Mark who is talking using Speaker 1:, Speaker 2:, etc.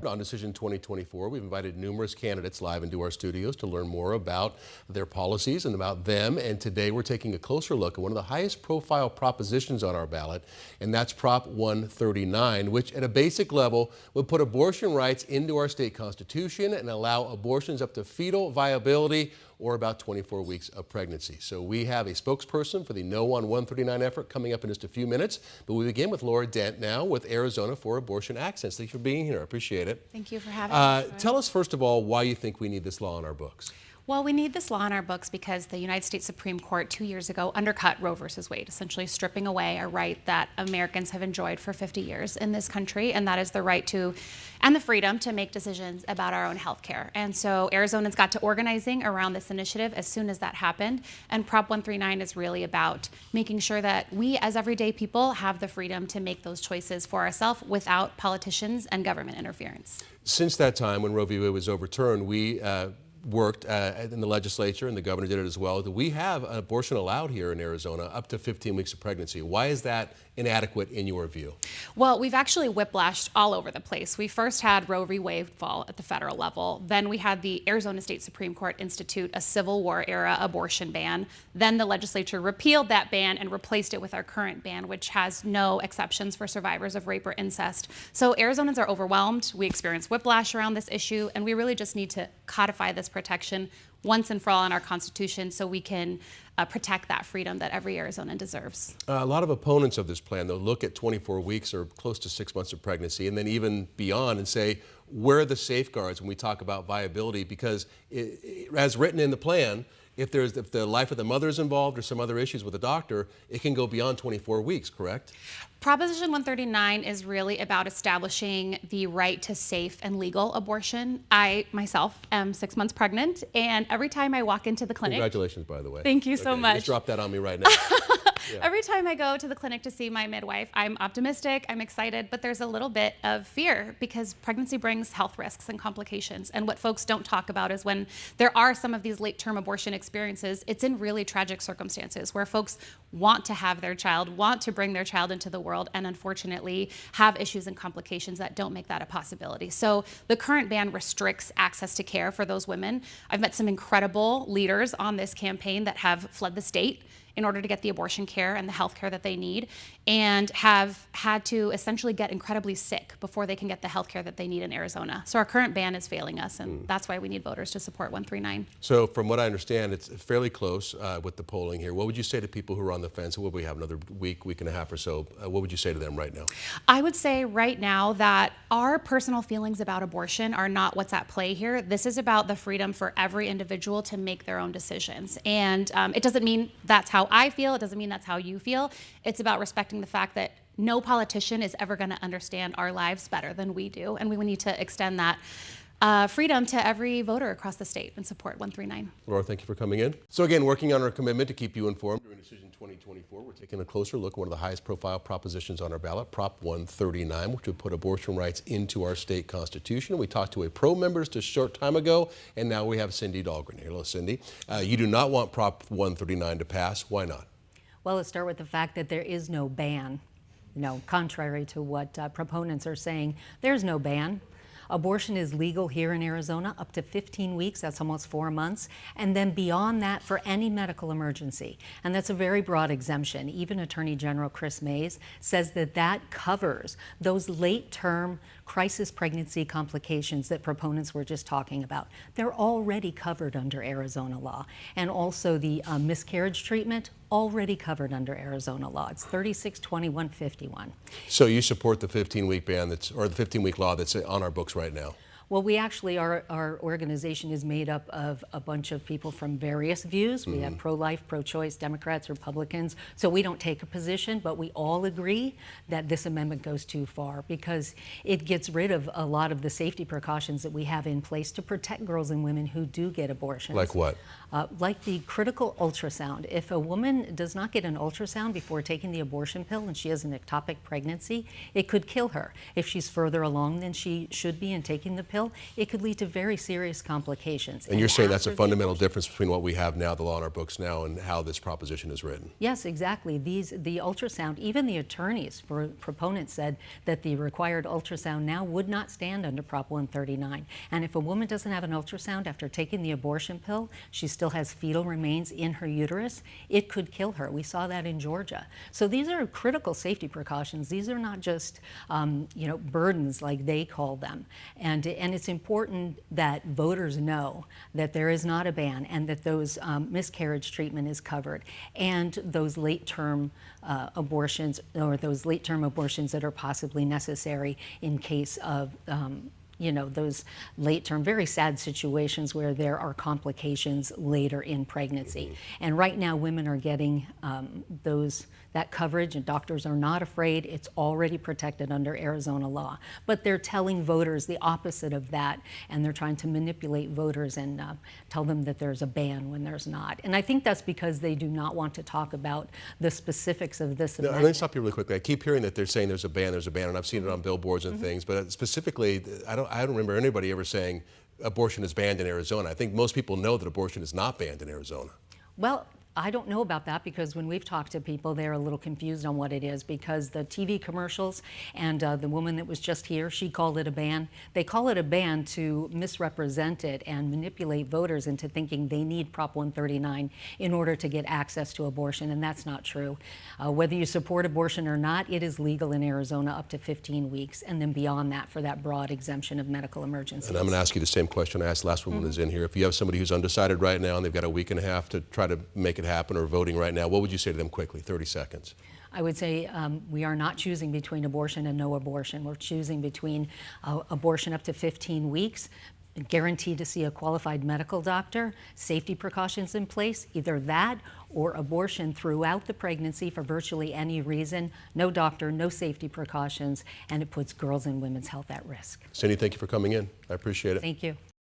Speaker 1: On Decision 2024, we've invited numerous candidates live into our studios to learn more about their policies and about them. And today we're taking a closer look at one of the highest profile propositions on our ballot, and that's Prop 139, which at a basic level would put abortion rights into our state constitution and allow abortions up to fetal viability or about 24 weeks of pregnancy. So we have a spokesperson for the No on 139 effort coming up in just a few minutes. But we begin with Laura Dent now with Arizona for Abortion Access. Thank you for being here. I appreciate it.
Speaker 2: Thank you for having me.
Speaker 1: Tell us, first of all, why you think we need this law on our books.
Speaker 2: Well, we need this law in our books because the United States Supreme Court 2 years ago undercut Roe versus Wade, essentially stripping away a right that Americans have enjoyed for 50 years in this country, and that is the right to and the freedom to make decisions about our own health care. And so Arizonans got to organizing around this initiative as soon as that happened, and Prop 139 is really about making sure that we as everyday people have the freedom to make those choices for ourselves without politicians and government interference.
Speaker 1: Since that time when Roe v. Wade was overturned, we worked in the legislature, and the governor did it as well, that we have an abortion allowed here in Arizona up to 15 weeks of pregnancy. Why is that inadequate in your view?
Speaker 2: Well, we've actually whiplashed all over the place. We first had Roe v. Wade fall at the federal level. Then we had the Arizona State Supreme Court institute a Civil War era abortion ban. Then the legislature repealed that ban and replaced it with our current ban, which has no exceptions for survivors of rape or incest. So Arizonans are overwhelmed. We experience whiplash around this issue, and we really just need to codify this protection once and for all in our Constitution so we can protect that freedom that every Arizonan deserves.
Speaker 1: A lot of opponents of this plan, they'll look at 24 weeks or close to 6 months of pregnancy and then even beyond and say, where are the safeguards when we talk about viability? Because as written in the plan, if the life of the mother is involved or some other issues with the doctor, it can go beyond 24 weeks, correct?
Speaker 2: Proposition 139 is really about establishing the right to safe and legal abortion. I, myself, am 6 months pregnant, and every time I walk into the clinic...
Speaker 1: Congratulations, by the way.
Speaker 2: Thank you so much.
Speaker 1: Just drop that on me right now.
Speaker 2: Yeah. Every time I go to the clinic to see my midwife, I'm optimistic, I'm excited, but there's a little bit of fear because pregnancy brings health risks and complications. And what folks don't talk about is when there are some of these late-term abortion experiences, it's in really tragic circumstances where folks want to have their child, want to bring their child into the world, and unfortunately have issues and complications that don't make that a possibility. So the current ban restricts access to care for those women. I've met some incredible leaders on this campaign that have fled the state in order to get the abortion care and the health care that they need, and have had to essentially get incredibly sick before they can get the health care that they need in Arizona. So our current ban is failing us, and that's why we need voters to support 139.
Speaker 1: So from what I understand, it's fairly close with the polling here. What would you say to people who are on the fence? What we have another week and a half or so? What would you say to them right now?
Speaker 2: I would say right now that our personal feelings about abortion are not what's at play here. This is about the freedom for every individual to make their own decisions. And it doesn't mean that's how I feel. It doesn't mean that's how you feel. It's about respecting the fact that no politician is ever going to understand our lives better than we do. And we need to extend that freedom to every voter across the state and support 139.
Speaker 1: Laura, thank you for coming in. So again, working on our commitment to keep you informed during Decision 2024, we're taking a closer look at one of the highest profile propositions on our ballot, Prop 139, which would put abortion rights into our state constitution. We talked to a pro-member just a short time ago, and now we have Cindy Dahlgren here. Hello, Cindy. You do not want Prop 139 to pass. Why not?
Speaker 3: Well, let's start with the fact that there is no ban. Contrary to what proponents are saying, there's no ban. Abortion is legal here in Arizona up to 15 weeks, that's almost 4 months, and then beyond that for any medical emergency. And that's a very broad exemption. Even Attorney General Chris Mays says that that covers those late-term crisis pregnancy complications that proponents were just talking about. They're already covered under Arizona law. And also the miscarriage treatment, already covered under Arizona law. It's 362151.
Speaker 1: So you support the 15-week ban or the 15-week law that's on our books right now?
Speaker 3: Well, we actually, our organization is made up of a bunch of people from various views. We have pro-life, pro-choice, Democrats, Republicans. So we don't take a position, but we all agree that this amendment goes too far because it gets rid of a lot of the safety precautions that we have in place to protect girls and women who do get abortions.
Speaker 1: Like what?
Speaker 3: Like the critical ultrasound. If a woman does not get an ultrasound before taking the abortion pill and she has an ectopic pregnancy, it could kill her. If she's further along than she should be in taking the pill, pill, it could lead to very serious complications.
Speaker 1: And you're saying that's a
Speaker 3: after the
Speaker 1: fundamental
Speaker 3: abortion-
Speaker 1: difference between what we have now, the law in our books now, and how this proposition is written.
Speaker 3: Yes, exactly. The ultrasound, even the attorneys for proponents said that the required ultrasound now would not stand under Prop 139. And if a woman doesn't have an ultrasound after taking the abortion pill, she still has fetal remains in her uterus, it could kill her. We saw that in Georgia. So these are critical safety precautions. These are not just burdens like they call them. And it's important that voters know that there is not a ban and that those miscarriage treatment is covered, and those late-term abortions, or those late-term abortions that are possibly necessary in case of those late-term, very sad situations where there are complications later in pregnancy. And right now, women are getting that coverage, and doctors are not afraid. It's already protected under Arizona law. But they're telling voters the opposite of that, and they're trying to manipulate voters and tell them that there's a ban when there's not. And I think that's because they do not want to talk about the specifics of this
Speaker 1: No,
Speaker 3: amendment.
Speaker 1: let me stop you really quickly. I keep hearing that they're saying there's a ban, and I've seen it on billboards and things, but specifically, I don't remember anybody ever saying abortion is banned in Arizona. I think most people know that abortion is not banned in Arizona.
Speaker 3: Well, I don't know about that, because when we've talked to people, they're a little confused on what it is, because the TV commercials and the woman that was just here, she called it a ban. They call it a ban to misrepresent it and manipulate voters into thinking they need Prop 139 in order to get access to abortion, and that's not true. Whether you support abortion or not, it is legal in Arizona up to 15 weeks, and then beyond that for that broad exemption of medical emergencies.
Speaker 1: And I'm going to ask you the same question I asked last woman who's in here. If you have somebody who's undecided right now and they've got a week and a half to try to make it happen, or voting right now, what would you say to them quickly, 30 seconds?
Speaker 3: I would say we are not choosing between abortion and no abortion. We're choosing between abortion up to 15 weeks, guaranteed to see a qualified medical doctor, safety precautions in place, either that or abortion throughout the pregnancy for virtually any reason, no doctor, no safety precautions, and it puts girls' and women's health at risk.
Speaker 1: Cindy, thank you for coming in. I appreciate it.
Speaker 3: Thank you.